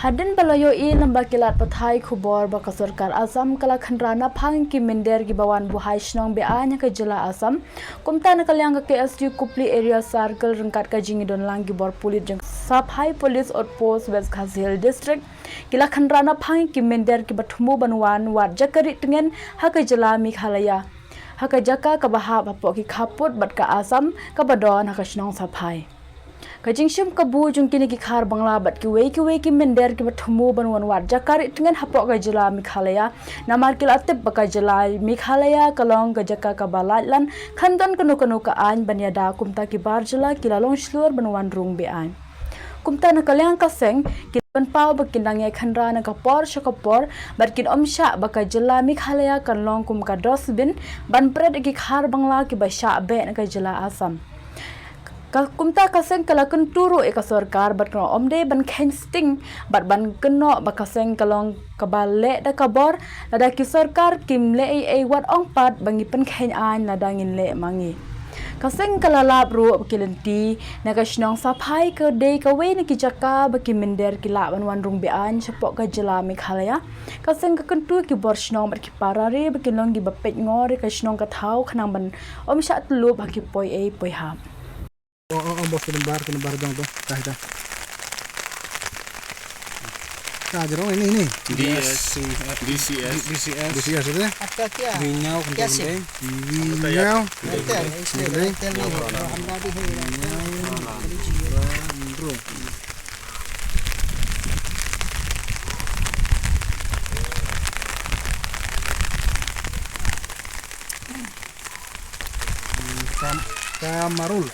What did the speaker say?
Hadin balayo lamba kilat pathai khubor baka sarkar Assam kala khanrana phang ki minder ki bawan buhai shnong be anya ka jila Assam kumta na kalyang ka KSU Kupli Area Circle rengkat ka jingi don lang gibor pulit jeng Saphai Police Outpost West Hill District kila khanrana phang ki minder ki bathumu banwan wat jakari tengen ha ka jila Meghalaya ha ka jaka ka baha bapo ki khaput bat ka Assam ka badon ha ka shnong Saphai Kajingshim kabu jungkini ki khar bangla bat ki wei ki minder ki bathumu banwan wat jakari tengen hapok ka jila Meghalaya namar kila tip baka jila Meghalaya kalong ka jaka ka balatlan khandon kanu ka an banyada kumta ki Bar Jylla kila long shlur banwan rung be an kumta na kalyang ka seng kilan pau bakindang ye khanra na kapor shakapor barkin omsha baka jila Meghalaya kalong kum ka dosbin ban pred ki khar bangla ki basha be na ka jila Assam kumta kaseng kala kenturu eka sarkar bat kno omde ban khen sting bat ban keno bakaseng kalong kabale da kabor lada ki sarkar kim le ai wat ong pat bangi pen khen an lada ngin le mangi kaseng kala lab ru kilenti na ka shnong Saphai ke de ka we ni ki jaka baki minder ki la wan rung be an chapok ka jila Meghalaya kaseng ka kentu ki bor shnong bat ki parare baki long gi bapet ngore ka shnong ka thau khnang ban om sha tlu baki poi ei poi ha bos bar dong tuh dah jero ini DCS itu vinyau penting Kamarul.